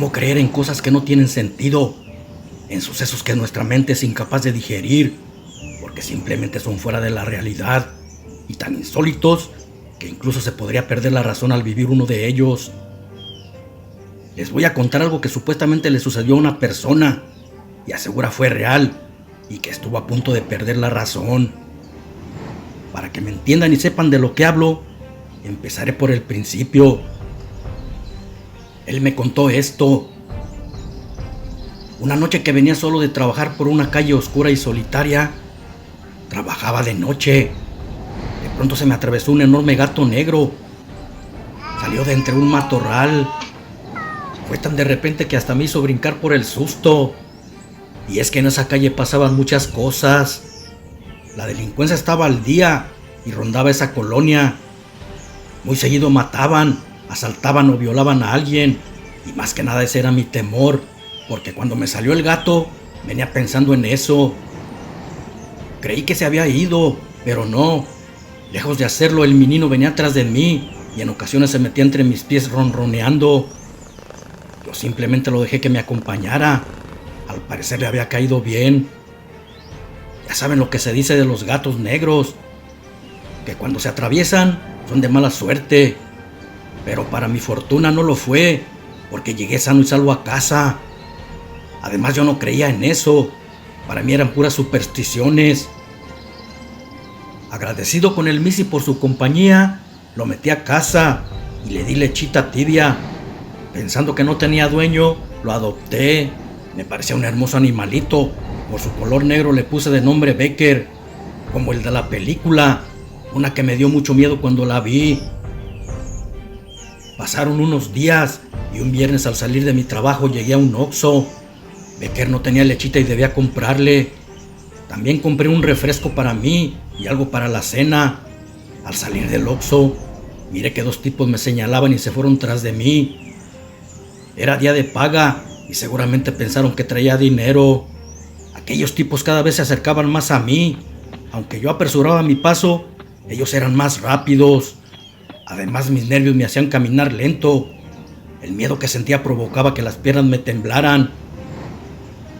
¿Cómo creer en cosas que no tienen sentido? En sucesos que nuestra mente es incapaz de digerir, porque simplemente son fuera de la realidad y tan insólitos que incluso se podría perder la razón al vivir uno de ellos. Les voy a contar algo que supuestamente le sucedió a una persona y asegura fue real y que estuvo a punto de perder la razón. Para que me entiendan y sepan de lo que hablo, empezaré por el principio. Él me contó esto. Una noche que venía solo de trabajar por una calle oscura y solitaria, trabajaba de noche. De pronto se me atravesó un enorme gato negro. Salió de entre un matorral. Fue tan de repente que hasta me hizo brincar por el susto. Y es que en esa calle pasaban muchas cosas. La delincuencia estaba al día y rondaba esa colonia. Muy seguido mataban, asaltaban o violaban a alguien. Y más que nada ese era mi temor, porque cuando me salió el gato, venía pensando en eso. Creí que se había ido, pero no. Lejos de hacerlo, el menino venía atrás de mí y en ocasiones se metía entre mis pies ronroneando. Yo simplemente lo dejé que me acompañara. Al parecer le había caído bien. Ya saben lo que se dice de los gatos negros, que cuando se atraviesan son de mala suerte. Pero para mi fortuna no lo fue, porque llegué sano y salvo a casa. Además yo no creía en eso. Para mí eran puras supersticiones. Agradecido con el Missy por su compañía, lo metí a casa y le di lechita tibia. Pensando que no tenía dueño, lo adopté. Me parecía un hermoso animalito. Por su color negro le puse de nombre Becker, como el de la película, una que me dio mucho miedo cuando la vi. Pasaron unos días y un viernes al salir de mi trabajo llegué a un Oxxo. Becker no tenía lechita y debía comprarle. También compré un refresco para mí y algo para la cena. Al salir del Oxxo, miré que dos tipos me señalaban y se fueron tras de mí. Era día de paga y seguramente pensaron que traía dinero. Aquellos tipos cada vez se acercaban más a mí. Aunque yo apresuraba mi paso, ellos eran más rápidos. Además, mis nervios me hacían caminar lento. El miedo que sentía provocaba que las piernas me temblaran.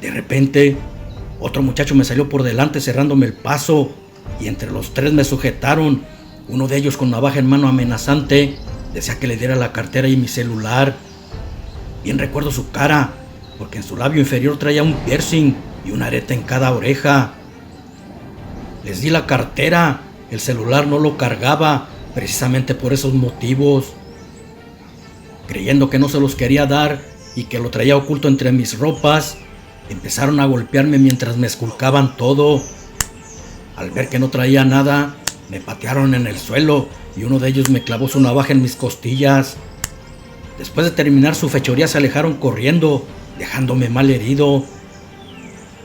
De repente, otro muchacho me salió por delante cerrándome el paso y entre los tres me sujetaron. Uno de ellos con navaja en mano amenazante decía que le diera la cartera y mi celular. Bien recuerdo su cara, porque en su labio inferior traía un piercing y una areta en cada oreja. Les di la cartera, el celular no lo cargaba, precisamente por esos motivos. Creyendo que no se los quería dar y que lo traía oculto entre mis ropas, empezaron a golpearme mientras me esculcaban todo. Al ver que no traía nada, me patearon en el suelo y uno de ellos me clavó su navaja en mis costillas. Después de terminar su fechoría se alejaron corriendo, dejándome mal herido.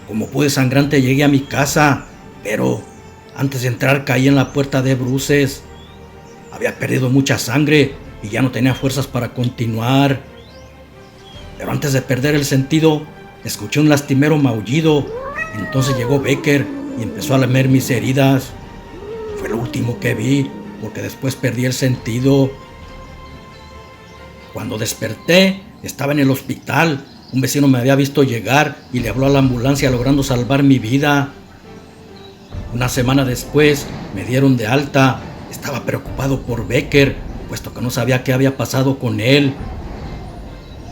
Como pude sangrante llegué a mi casa, pero antes de entrar caí en la puerta de bruces. Había perdido mucha sangre y ya no tenía fuerzas para continuar. Pero antes de perder el sentido, escuché un lastimero maullido. Entonces llegó Becker y empezó a lamer mis heridas. Fue lo último que vi, porque después perdí el sentido. Cuando desperté, estaba en el hospital. Un vecino me había visto llegar y le habló a la ambulancia logrando salvar mi vida. Una semana después me dieron de alta. Estaba preocupado por Becker, puesto que no sabía qué había pasado con él.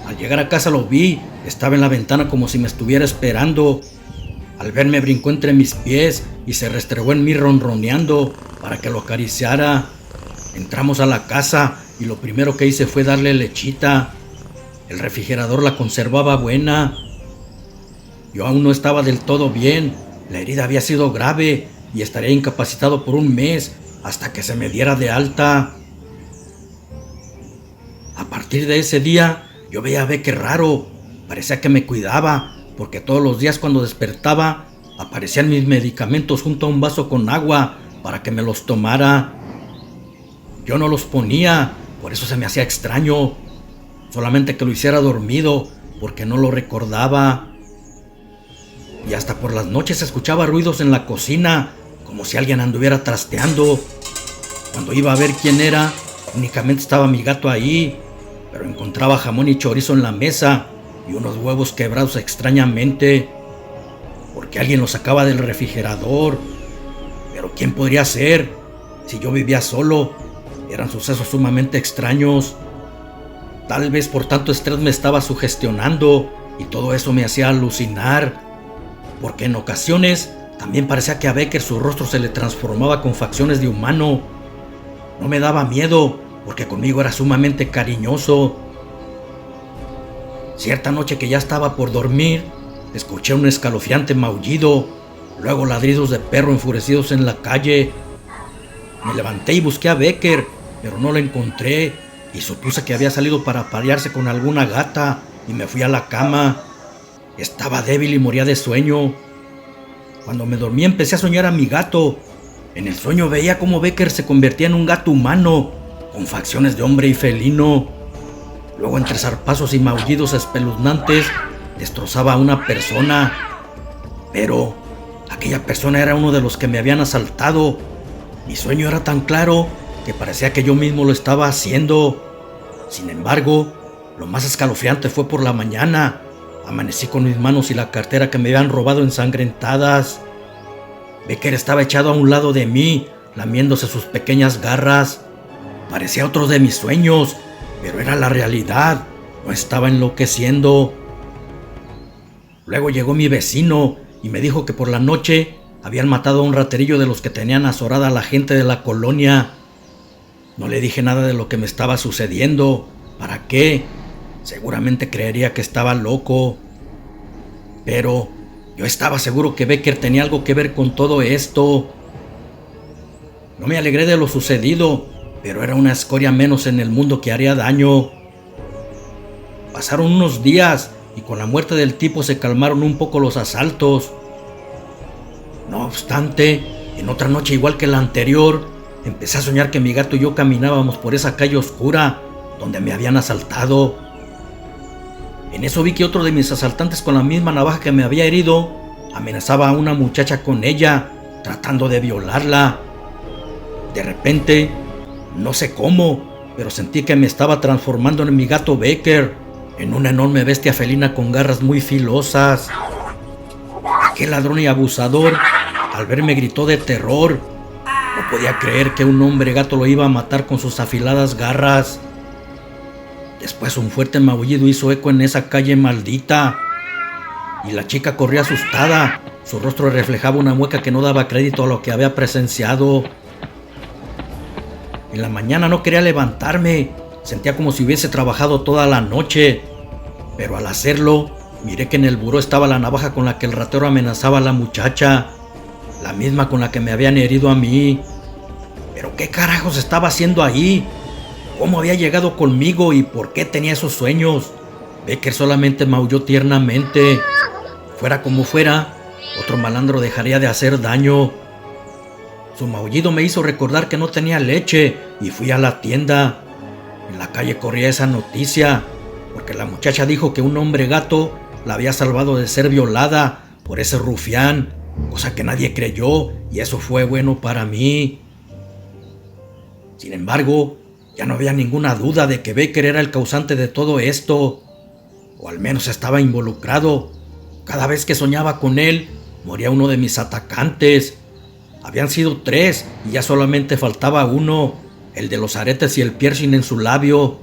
Al llegar a casa lo vi, estaba en la ventana como si me estuviera esperando. Al verme brincó entre mis pies y se restregó en mí ronroneando para que lo acariciara. Entramos a la casa y lo primero que hice fue darle lechita. El refrigerador la conservaba buena. Yo aún no estaba del todo bien. La herida había sido grave y estaría incapacitado por un mes hasta que se me diera de alta. A partir de ese día, yo veía a Becker raro. Parecía que me cuidaba, porque todos los días cuando despertaba, aparecían mis medicamentos junto a un vaso con agua para que me los tomara. Yo no los ponía, por eso se me hacía extraño. Solamente que lo hiciera dormido, porque no lo recordaba. Y hasta por las noches escuchaba ruidos en la cocina, como si alguien anduviera trasteando. Cuando iba a ver quién era, únicamente estaba mi gato ahí, pero encontraba jamón y chorizo en la mesa y unos huevos quebrados extrañamente, porque alguien los sacaba del refrigerador. Pero ¿quién podría ser? Si yo vivía solo, eran sucesos sumamente extraños. Tal vez por tanto estrés me estaba sugestionando y todo eso me hacía alucinar, porque en ocasiones también parecía que a Becker su rostro se le transformaba con facciones de humano. No me daba miedo, porque conmigo era sumamente cariñoso. Cierta noche que ya estaba por dormir, escuché un escalofriante maullido, luego ladridos de perro enfurecidos en la calle. Me levanté y busqué a Becker, pero no lo encontré y supuse que había salido para aparearse con alguna gata y me fui a la cama. Estaba débil y moría de sueño. Cuando me dormí empecé a soñar a mi gato. En el sueño veía cómo Becker se convertía en un gato humano, con facciones de hombre y felino. Luego, entre zarpazos y maullidos espeluznantes, destrozaba a una persona. Pero aquella persona era uno de los que me habían asaltado. Mi sueño era tan claro que parecía que yo mismo lo estaba haciendo. Sin embargo, lo más escalofriante fue por la mañana. Amanecí con mis manos y la cartera que me habían robado ensangrentadas. Becker estaba echado a un lado de mí, lamiéndose sus pequeñas garras. Parecía otro de mis sueños, pero era la realidad. No estaba enloqueciendo. Luego llegó mi vecino y me dijo que por la noche habían matado a un raterillo de los que tenían azorada a la gente de la colonia. No le dije nada de lo que me estaba sucediendo. ¿Para qué? Seguramente creería que estaba loco. Pero yo estaba seguro que Becker tenía algo que ver con todo esto. No me alegré de lo sucedido, pero era una escoria menos en el mundo que haría daño. Pasaron unos días y con la muerte del tipo se calmaron un poco los asaltos. No obstante, en otra noche igual que la anterior, empecé a soñar que mi gato y yo caminábamos por esa calle oscura donde me habían asaltado. En eso vi que otro de mis asaltantes, con la misma navaja que me había herido, amenazaba a una muchacha con ella, tratando de violarla. De repente, no sé cómo, pero sentí que me estaba transformando en mi gato Becker, en una enorme bestia felina con garras muy filosas. Aquel ladrón y abusador, al verme, gritó de terror. No podía creer que un hombre gato lo iba a matar con sus afiladas garras. Después un fuerte maullido hizo eco en esa calle maldita, y la chica corrió asustada. Su rostro reflejaba una mueca que no daba crédito a lo que había presenciado. En la mañana no quería levantarme, sentía como si hubiese trabajado toda la noche, pero al hacerlo, miré que en el buró estaba la navaja con la que el ratero amenazaba a la muchacha, la misma con la que me habían herido a mí. ¿Pero qué carajos estaba haciendo ahí? ¿Cómo había llegado conmigo y por qué tenía esos sueños? Becker solamente maulló tiernamente. Fuera como fuera, otro malandro dejaría de hacer daño. Su maullido me hizo recordar que no tenía leche y fui a la tienda. En la calle corría esa noticia, porque la muchacha dijo que un hombre gato la había salvado de ser violada por ese rufián, cosa que nadie creyó, y eso fue bueno para mí. Sin embargo, ya no había ninguna duda de que Becker era el causante de todo esto, o al menos estaba involucrado. Cada vez que soñaba con él, moría uno de mis atacantes. Habían sido 3 y ya solamente faltaba uno, el de los aretes y el piercing en su labio.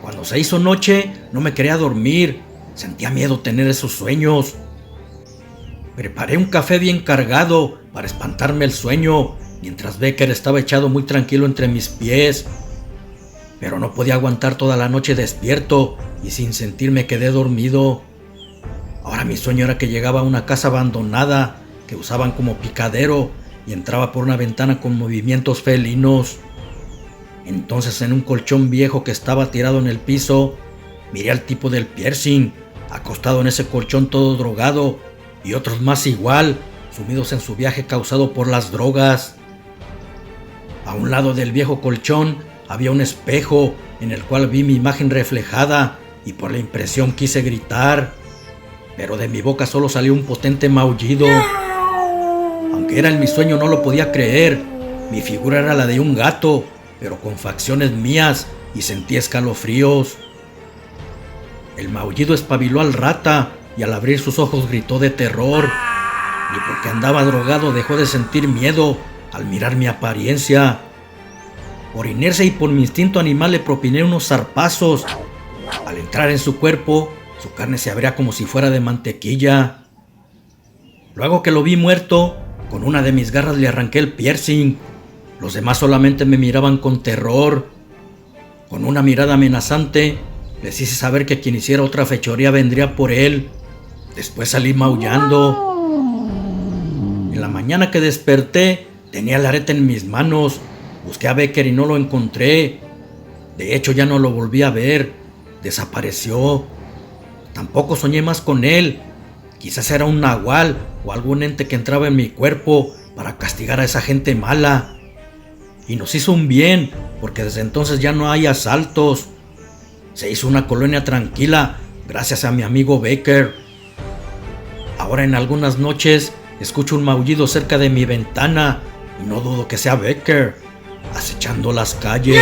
Cuando se hizo noche, no me quería dormir. Sentía miedo tener esos sueños. Preparé un café bien cargado para espantarme el sueño, mientras Becker estaba echado muy tranquilo entre mis pies. Pero no podía aguantar toda la noche despierto y sin sentir me quedé dormido. Ahora mi sueño era que llegaba a una casa abandonada que usaban como picadero y entraba por una ventana con movimientos felinos. Entonces, en un colchón viejo que estaba tirado en el piso, miré al tipo del piercing, acostado en ese colchón todo drogado, y otros más igual, sumidos en su viaje causado por las drogas. A un lado del viejo colchón había un espejo en el cual vi mi imagen reflejada y por la impresión quise gritar, pero de mi boca solo salió un potente maullido. Aunque era en mi sueño, no lo podía creer. Mi figura era la de un gato, pero con facciones mías, y sentí escalofríos. El maullido espabiló al rata y al abrir sus ojos gritó de terror. Y porque andaba drogado dejó de sentir miedo al mirar mi apariencia. Por inercia y por mi instinto animal le propiné unos zarpazos. Al entrar en su cuerpo, su carne se abría como si fuera de mantequilla. Luego que lo vi muerto, con una de mis garras le arranqué el piercing. Los demás solamente me miraban con terror. Con una mirada amenazante, les hice saber que quien hiciera otra fechoría vendría por él. Después salí maullando. En la mañana que desperté, tenía el arete en mis manos. Busqué a Becker y no lo encontré. De hecho, ya no lo volví a ver. Desapareció. Tampoco soñé más con él. Quizás era un nahual o algún ente que entraba en mi cuerpo para castigar a esa gente mala. Y nos hizo un bien, porque desde entonces ya no hay asaltos. Se hizo una colonia tranquila gracias a mi amigo Becker. Ahora en algunas noches escucho un maullido cerca de mi ventana y no dudo que sea Becker, acechando las calles.